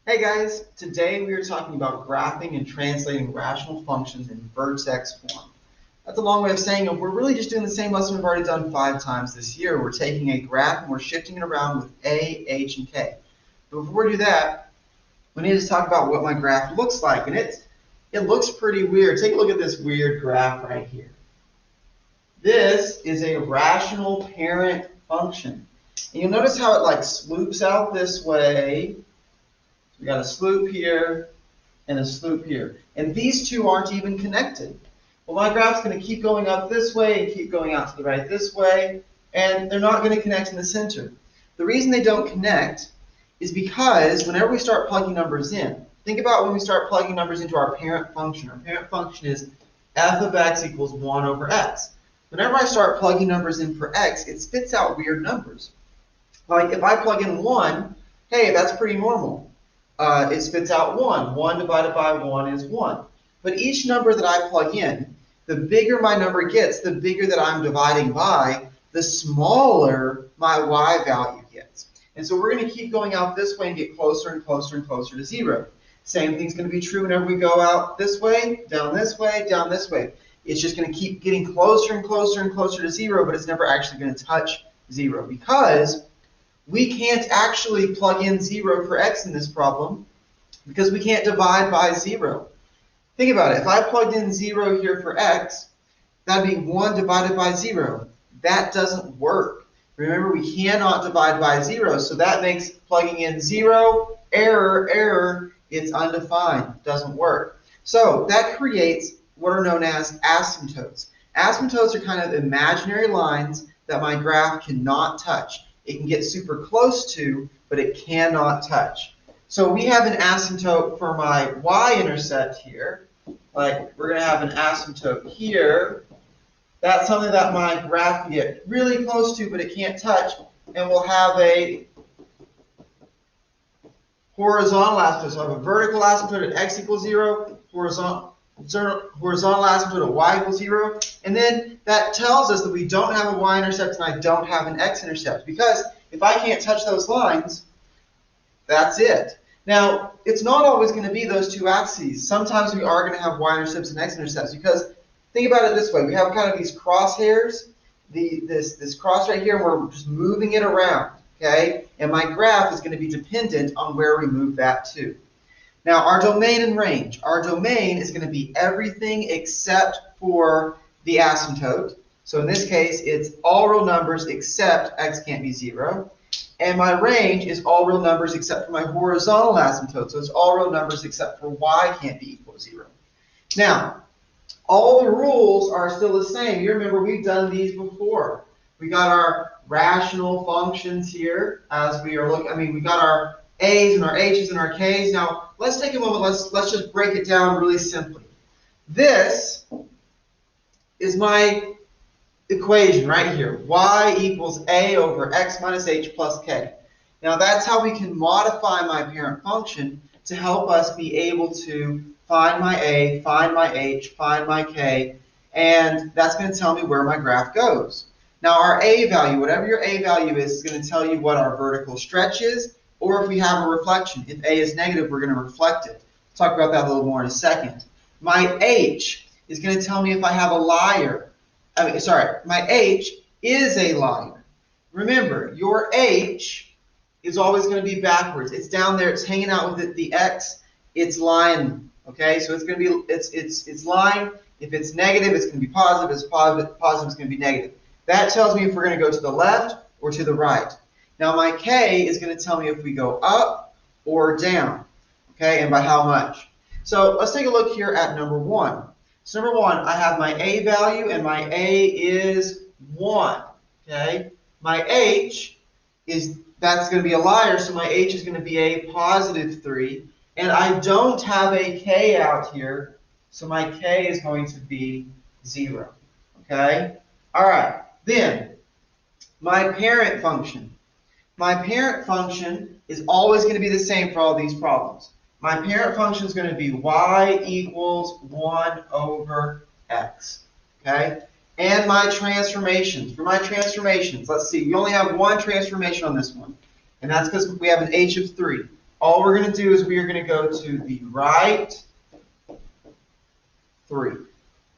Hey guys, today we are talking about graphing and translating rational functions in Vertex form. That's a long way of saying we're really just doing the same lesson we've already done 5 times this year. We're taking a graph and we're shifting it around with A, H, and K. But before we do that, we need to talk about what my graph looks like. And it looks pretty weird. Take a look at this weird graph right here. This is a rational parent function. And you'll notice how it like swoops out this way. We got a sloop here and a sloop here. And these two aren't even connected. Well, my graph's going to keep going up this way and keep going out to the right this way, and they're not going to connect in the center. The reason they don't connect is because whenever we start plugging numbers in, think about when we start plugging numbers into our parent function. Our parent function is f of x equals 1 over x. Whenever I start plugging numbers in for x, it spits out weird numbers. Like if I plug in 1, hey, that's pretty normal. It spits out 1. 1 divided by 1 is 1. But each number that I plug in, the bigger my number gets, the bigger that I'm dividing by, the smaller my y value gets. And so we're going to keep going out this way and get closer and closer and closer to 0. Same thing's going to be true whenever we go out this way, down this way, down this way. It's just going to keep getting closer and closer and closer to 0, but it's never actually going to touch 0 because we can't actually plug in 0 for x in this problem because we can't divide by 0. Think about it. If I plugged in 0 here for x, that'd be 1 divided by 0. That doesn't work. Remember, we cannot divide by 0, so that makes plugging in 0, error, error, it's undefined. Doesn't work. So that creates what are known as asymptotes. Asymptotes are kind of imaginary lines that my graph cannot touch. It can get super close to, but it cannot touch. So we have an asymptote for my y-intercept here. Like we're going to have an asymptote here. That's something that my graph can get really close to, but it can't touch. And we'll have a horizontal asymptote. So I have a vertical asymptote at x equals 0, horizontal asymptote at y equals 0. And then that tells us that we don't have a y-intercept and I don't have an x-intercept. Because if I can't touch those lines, that's it. Now, it's not always going to be those two axes. Sometimes we are going to have y-intercepts and x-intercepts because think about it this way. We have kind of these crosshairs, this cross right here, and we're just moving it around, okay? And my graph is going to be dependent on where we move that to. Now, our domain and range. Our domain is going to be everything except for the asymptote. So in this case, it's all real numbers except x can't be 0. And my range is all real numbers except for my horizontal asymptote. So it's all real numbers except for y can't be equal to 0. Now, all the rules are still the same. You remember we've done these before. We got our rational functions here as we are looking. We got our a's and our h's and our k's. Now, let's take a moment. Let's just break it down really simply. This is my equation right here. Y equals a over x minus h plus k. Now that's how we can modify my parent function to help us be able to find my a, find my h, find my k, and that's going to tell me where my graph goes. Now our a value, whatever your a value is going to tell you what our vertical stretch is, or if we have a reflection. If a is negative, we're going to reflect it. We'll talk about that a little more in a second. My h is going to tell me if I have a liar. My h is a liar. Remember, your h is always going to be backwards. It's down there. It's hanging out with the x. It's lying. Okay, so it's going to be it's lying. If it's negative, it's going to be positive. If it's positive, it's going to be negative. That tells me if we're going to go to the left or to the right. Now my k is going to tell me if we go up or down. Okay, and by how much. So let's take a look here at number 1. So number 1, I have my a value, and my a is 1. Okay, my h that's going to be a liar, so my h is going to be a positive 3. And I don't have a k out here, so my k is going to be 0. Okay, all right. Then my parent function. My parent function is always going to be the same for all these problems. My parent function is going to be y equals 1 over x, okay? And my transformations. For my transformations, let's see, we only have one transformation on this one, and that's because we have an h of 3. all we're going to do is we are going to go to the right 3.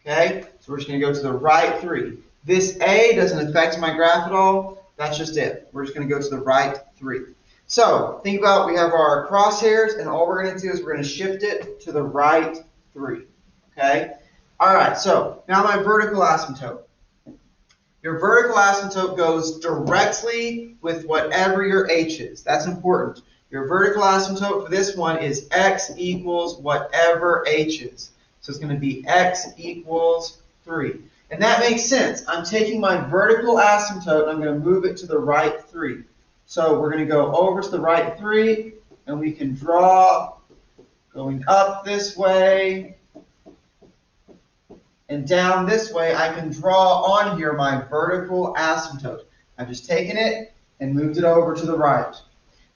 Okay? So we're just going to go to the right 3. This A doesn't affect my graph at all. That's just it. We're just going to go to the right 3. So think about, we have our crosshairs, and all we're going to do is we're going to shift it to the right 3. Okay? All right, so now my vertical asymptote. Your vertical asymptote goes directly with whatever your h is. That's important. Your vertical asymptote for this one is x equals whatever h is. So it's going to be x equals 3. And that makes sense. I'm taking my vertical asymptote and I'm going to move it to the right 3. So we're going to go over to the right 3, and we can draw going up this way and down this way. I can draw on here my vertical asymptote. I've just taken it and moved it over to the right.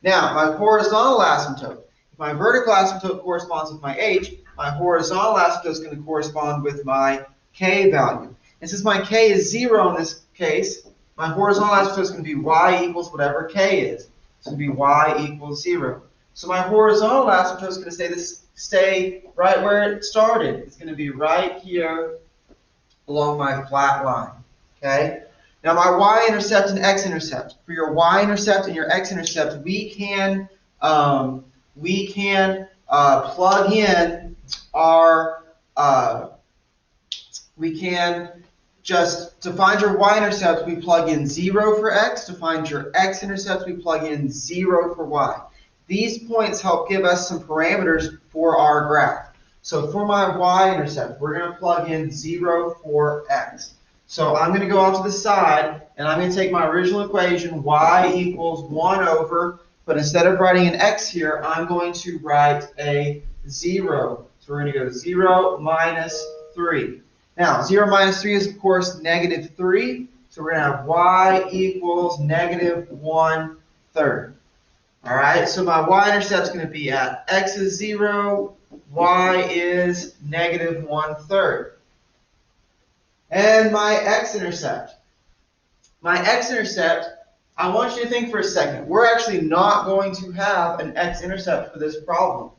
Now, my horizontal asymptote. If my vertical asymptote corresponds with my h, my horizontal asymptote is going to correspond with my k value. And since my k is 0 in this case, my horizontal asymptote is going to be y equals whatever k is. It's going to be y equals 0. So my horizontal asymptote is going to stay right where it started. It's going to be right here along my flat line. Okay? Now my y-intercept and x-intercept. For your y-intercept and your x-intercept, we can plug in our to find your y-intercept, we plug in 0 for x. To find your x-intercept, we plug in 0 for y. These points help give us some parameters for our graph. So for my y-intercept, we're going to plug in 0 for x. So I'm going to go off to the side, and I'm going to take my original equation, y equals 1 over, but instead of writing an x here, I'm going to write a 0. So we're going to go 0 minus 3. Now, 0 minus 3 is, of course, negative 3. So we're going to have y equals negative 1/3. All right, so my y-intercept is going to be at x is 0, y is negative 1/3. And my x-intercept. My x-intercept, I want you to think for a second. We're actually not going to have an x-intercept for this problem.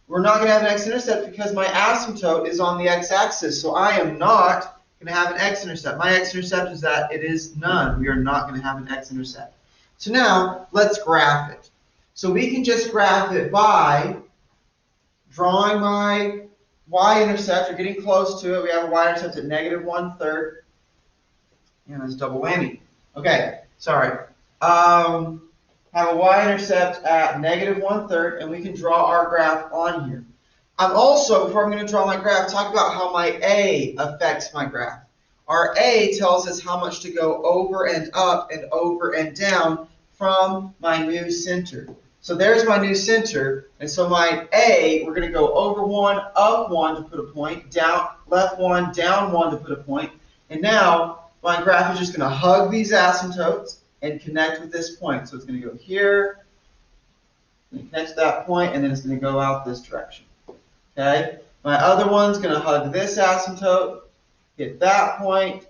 We're not going to have an x-intercept because my asymptote is on the x-axis, so I am not going to have an x-intercept. My x-intercept is that it is none. We are not going to have an x-intercept. So now, let's graph it. So we can just graph it by drawing my y-intercept, or getting close to it. We have a y-intercept at negative 1/3. And that's double whammy. Okay, sorry. Have a y-intercept at negative 1/3, and we can draw our graph on here. I'm also, before I'm going to draw my graph, talk about how my a affects my graph. Our a tells us how much to go over and up and over and down from my new center. So there's my new center, and so my a, we're going to go over 1, up 1 to put a point, down, left 1, down 1 to put a point, and now my graph is just going to hug these asymptotes and connect with this point. So it's going to go here, and connect to that point, and then it's going to go out this direction. Okay? My other one's going to hug this asymptote, hit that point,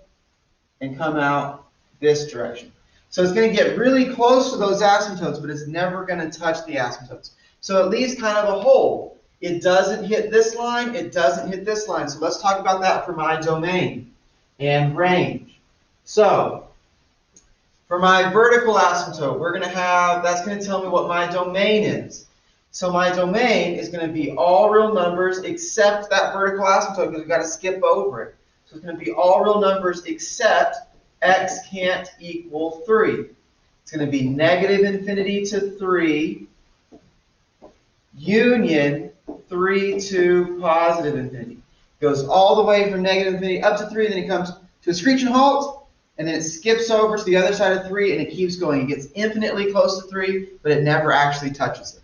and come out this direction. So it's going to get really close to those asymptotes, but it's never going to touch the asymptotes. So it leaves kind of a hole. It doesn't hit this line, it doesn't hit this line. So let's talk about that for my domain and range. So for my vertical asymptote, we're going to have, that's going to tell me what my domain is. So my domain is going to be all real numbers except that vertical asymptote, because we've got to skip over it. So it's going to be all real numbers except x can't equal 3. It's going to be negative infinity to 3, union 3 to positive infinity. It goes all the way from negative infinity up to 3, and then it comes to a screeching halt, and then it skips over to the other side of 3, and it keeps going. It gets infinitely close to 3, but it never actually touches it.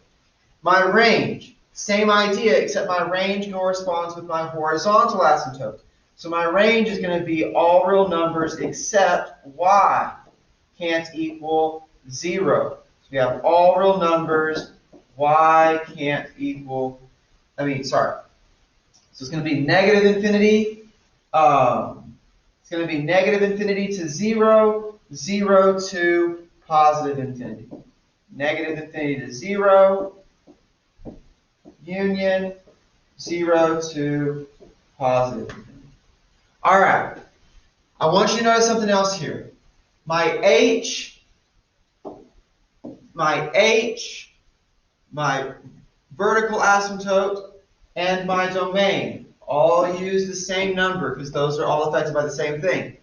My range, same idea, except my range corresponds with my horizontal asymptote. So my range is going to be all real numbers except y can't equal 0. So we have all real numbers, y can't equal, So it's going to be negative infinity. It's going to be negative infinity to 0, 0 to positive infinity. Negative infinity to 0, union 0 to positive infinity. All right. I want you to notice something else here. My h, my vertical asymptote, and my domain all use the same number because those are all affected by the same thing.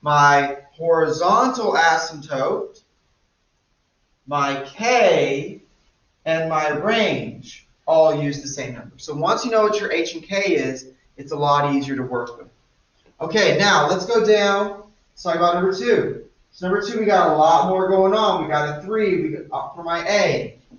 My horizontal asymptote, my k, and my range all use the same number. So once you know what your h and k is, it's a lot easier to work with. Okay, now let's go down. Let's talk about number 2. So number 2, we got a lot more going on. We got a 3 for my a. We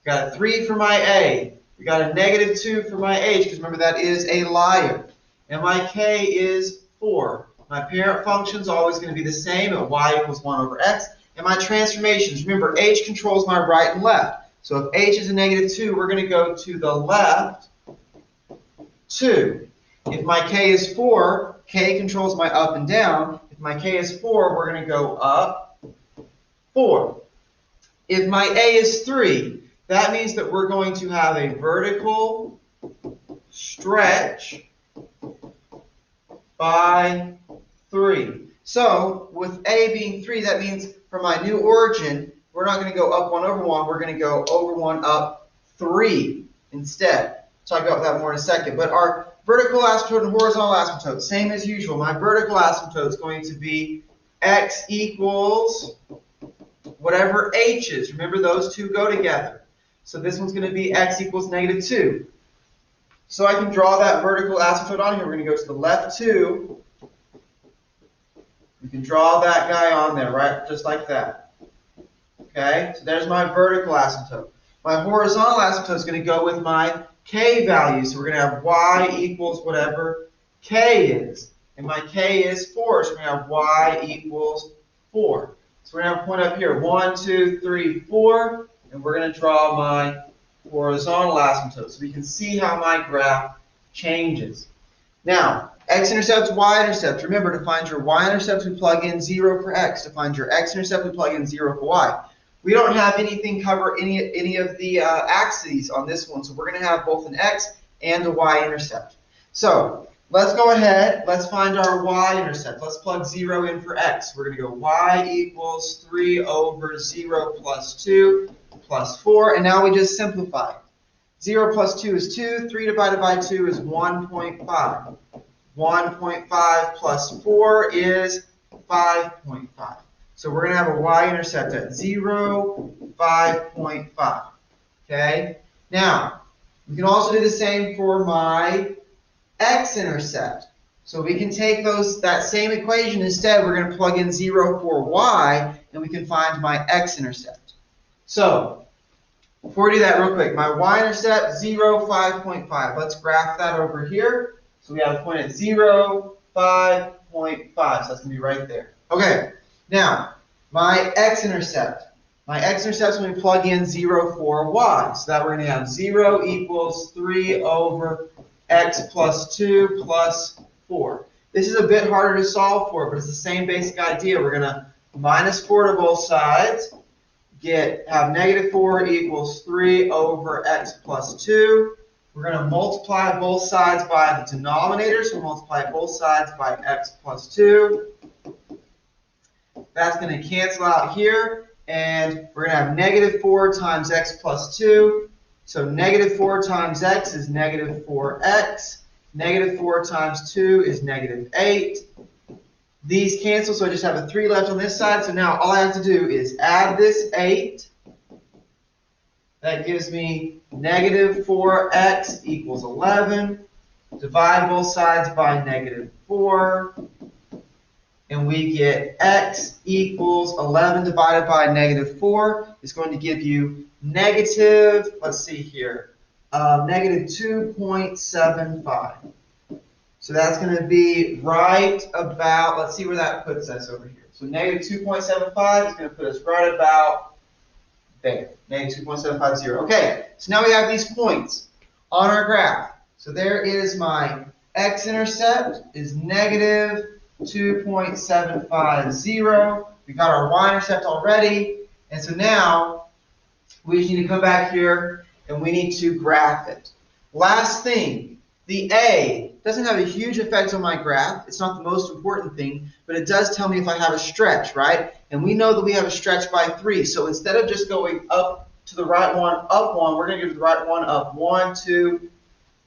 got a 3 for my a. We got a negative 2 for my h, because remember that is a liar. And my k is 4. My parent function is always going to be the same at y equals 1 over x. And my transformations, remember h controls my right and left. So if h is a negative 2, we're going to go to the left 2. If my k is 4, k controls my up and down. If my k is 4, we're going to go up 4. If my a is 3, that means that we're going to have a vertical stretch by 3. So with a being 3, that means for my new origin, we're not going to go up 1 over 1. We're going to go over 1 up 3 instead. Talk about that more in a second. But our vertical asymptote and horizontal asymptote, same as usual. My vertical asymptote is going to be x equals whatever h is. Remember, those two go together. So this one's going to be x equals negative 2. So I can draw that vertical asymptote on here. We're going to go to the left 2. You can draw that guy on there, right? Just like that. Okay? So there's my vertical asymptote. My horizontal asymptote is going to go with my k value. So we're going to have y equals whatever k is. And my k is 4. So we're going to have y equals 4. So we're going to have a point up here. 1, 2, 3, 4. And we're going to draw my horizontal asymptote. So we can see how my graph changes. Now, x-intercept, y-intercept. Remember, to find your y-intercept, we plug in 0 for x. To find your x-intercept, we plug in 0 for y. We don't have anything cover any of the axes on this one, so we're going to have both an x and a y-intercept. So let's go ahead. Let's find our y-intercept. Let's plug 0 in for x. We're going to go y equals 3 over 0 plus 2 plus 4, and now we just simplify. 0 plus 2 is 2. 3 divided by 2 is 1.5. 1.5 plus 4 is 5.5. So we're going to have a y-intercept at 0, 5.5. Okay? Now, we can also do the same for my x-intercept. So we can take that same equation instead. We're going to plug in 0 for y, and we can find my x-intercept. So, before we do that real quick, my y-intercept, 0, 5.5. Let's graph that over here. So we have a point at 0, 5.5. So that's going to be right there. Okay. Now, my x-intercept. My x-intercept is when we plug in 0 for y. So that we're going to have 0 equals 3 over x plus 2 plus 4. This is a bit harder to solve for, but it's the same basic idea. We're going to minus 4 to both sides. Have negative 4 equals 3 over x plus 2. We're going to multiply both sides by the denominator. So we'll multiply both sides by x plus 2. That's going to cancel out here. And we're going to have negative 4 times x plus 2. So negative 4 times x is negative 4x. Negative 4 times 2 is negative 8. These cancel, so I just have a 3 left on this side. So now all I have to do is add this 8. That gives me negative 4x equals 11. Divide both sides by negative 4. And we get x equals 11 divided by negative 4 is going to give you negative, let's see here, negative 2.75. So that's going to be right about, let's see where that puts us over here. So negative 2.75 is going to put us right about there, negative 2.750. Okay, so now we have these points on our graph. So there is my x-intercept is negative 2.750. We got our y-intercept already. And so now we just need to come back here and we need to graph it. Last thing, the A doesn't have a huge effect on my graph. It's not the most important thing, but it does tell me if I have a stretch, right? And we know that we have a stretch by 3. So instead of just going up to the right one, up 1, we're going to go to the right one, up 1, 2,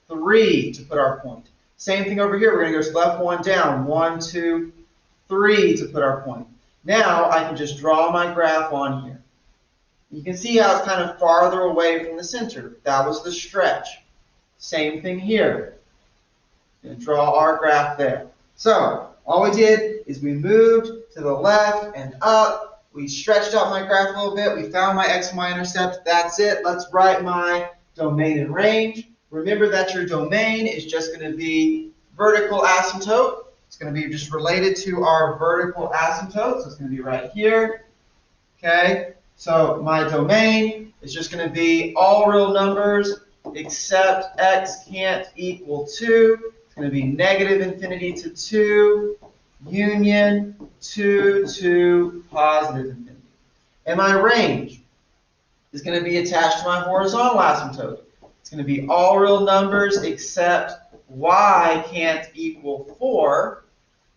3 to put our point. Same thing over here. We're going to go to the left one, down 1, 2, 3 to put our point. Now I can just draw my graph on here. You can see how it's kind of farther away from the center. That was the stretch. Same thing here. Going to draw our graph there. So all we did is we moved to the left and up. We stretched out my graph a little bit. We found my x and y intercept. That's it. Let's write my domain and range. Remember that your domain is just going to be vertical asymptote. It's going to be just related to our vertical asymptote. So it's going to be right here. Okay. So my domain is just going to be all real numbers except x can't equal 2. It's going to be negative infinity to 2, union 2 to positive infinity. And my range is going to be attached to my horizontal asymptote. It's going to be all real numbers except y can't equal 4.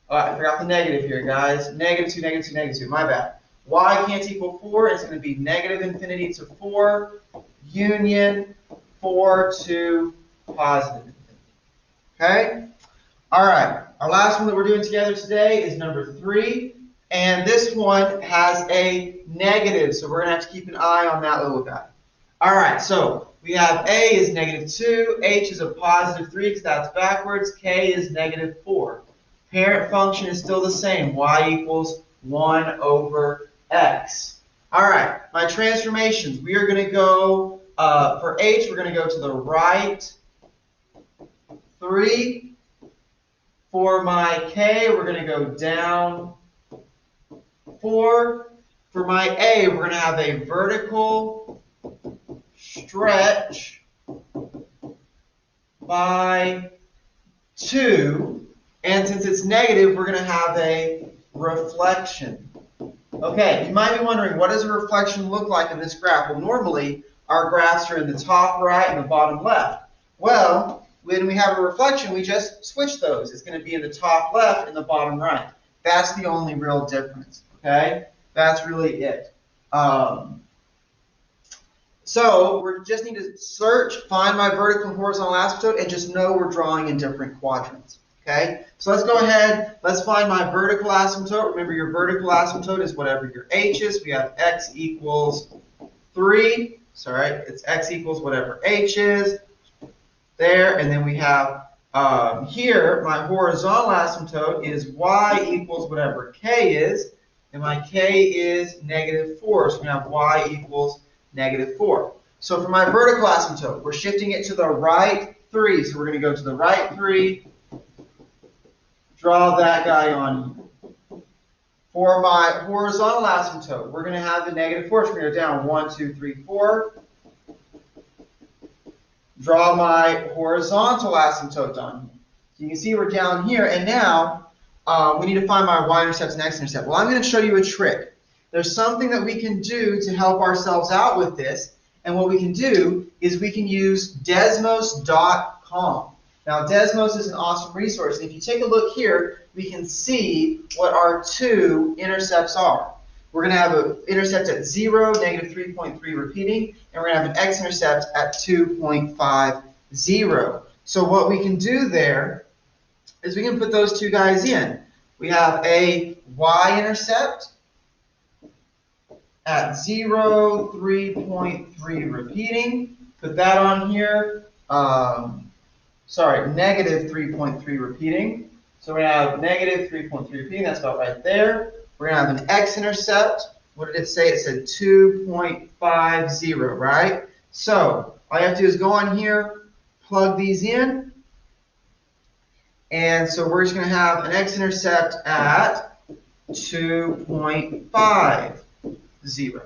Oh, I forgot the negative here, guys. Negative 2, negative 2, negative 2. My bad. Y can't equal 4. It's going to be negative infinity to 4, union 4 to positive infinity. Okay? All right. Our last one that we're doing together today is number 3. And this one has a negative, so we're going to have to keep an eye on that little guy. All right, so we have A is negative 2, H is a positive 3 because that's backwards, K is negative 4. Parent function is still the same, y equals 1 over x. All right, my transformations. We are going to go, for H, we're going to go to the right 3. For my K, we're going to go down 4. For my A, we're going to have a vertical stretch by 2. And since it's negative, we're going to have a reflection. Okay, you might be wondering, what does a reflection look like in this graph? Well, normally, our graphs are in the top right and the bottom left. Well, when we have a reflection, we just switch those. It's going to be in the top left and the bottom right. That's the only real difference, okay? That's really it. So we just need to search, find my vertical and horizontal asymptote, and just know we're drawing in different quadrants, okay? So let's go ahead. Let's find my vertical asymptote. Remember, your vertical asymptote is whatever your h is. We have x equals 3. Sorry, it's x equals whatever h is. There, and then we have here, my horizontal asymptote is y equals whatever k is, and my k is negative 4, so we have y equals negative 4. So for my vertical asymptote, we're shifting it to the right 3, so we're going to go to the right 3, draw that guy on here. For my horizontal asymptote, we're going to have the negative 4, so we're going to go down 1, 2, 3, 4. Draw my horizontal asymptote down here. So you can see we're down here, and now we need to find my y-intercept and x-intercept. Well, I'm going to show you a trick. There's something that we can do to help ourselves out with this, and what we can do is we can use Desmos.com. Now, Desmos is an awesome resource, and if you take a look here, we can see what our two intercepts are. We're going to have an intercept at 0, negative 3.3 repeating, and we're going to have an x-intercept at 2.50. So what we can do there is we can put those two guys in. We have a y-intercept at 0, 3.3 repeating. Put that on here. Sorry, negative 3.3 repeating. So we have negative 3.3 repeating. That's about right there. We're going to have an x-intercept. What did it say? It said 2.50, right? So all you have to do is go on here, plug these in. And so we're just going to have an x-intercept at 2.50. So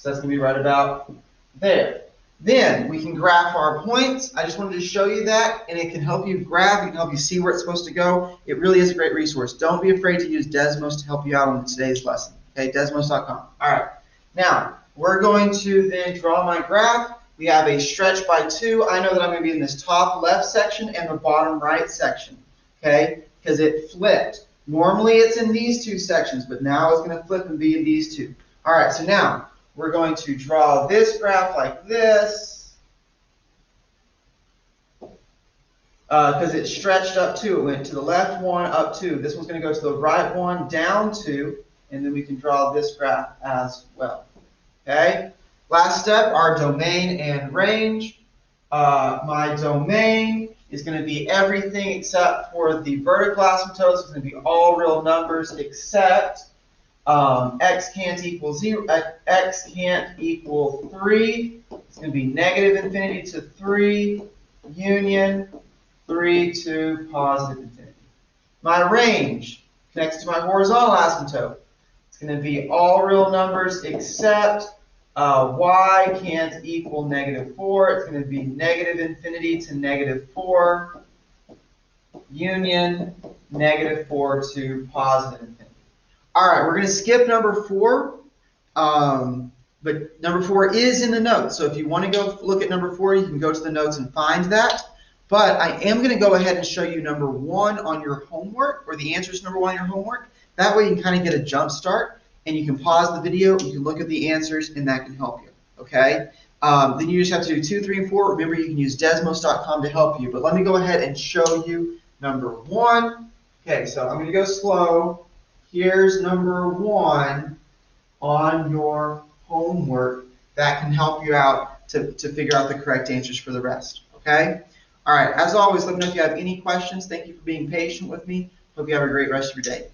that's going to be right about there. Then we can graph our points. I just wanted to show you that, and it can help you graph. It can help you see where it's supposed to go. It really is a great resource. Don't be afraid to use Desmos to help you out on today's lesson. Okay, Desmos.com. All right. Now, we're going to then draw my graph, we have a stretch by 2. I know that I'm going to be in this top left section and the bottom right section, okay, because it flipped. Normally it's in these two sections, but now it's going to flip and be in these two. All right, so now we're going to draw this graph like this, because it stretched up 2. It went to the left 1, up 2. This one's going to go to the right 1, down 2, and then we can draw this graph as well. Okay? Last step, our domain and range. My domain is going to be everything except for the vertical asymptotes. It's going to be all real numbers except x can't equal 0, x can't equal 3. It's going to be negative infinity to 3, union 3 to positive infinity. My range connects to my horizontal asymptote. It's going to be all real numbers except y can't equal negative 4. It's going to be negative infinity to negative 4, union negative 4 to positive infinity. All right, we're going to skip number 4, but number 4 is in the notes. So if you want to go look at number 4, you can go to the notes and find that. But I am going to go ahead and show you number 1 on your homework, or the answers to number 1 on your homework. That way you can kind of get a jump start, and you can pause the video, you can look at the answers, and that can help you, okay? Then you just have to do 2, 3, and 4. Remember, you can use Desmos.com to help you. But let me go ahead and show you number 1. Okay, so I'm going to go slow. Here's number 1 on your homework that can help you out to figure out the correct answers for the rest, okay? All right, as always, let me know if you have any questions. Thank you for being patient with me. Hope you have a great rest of your day.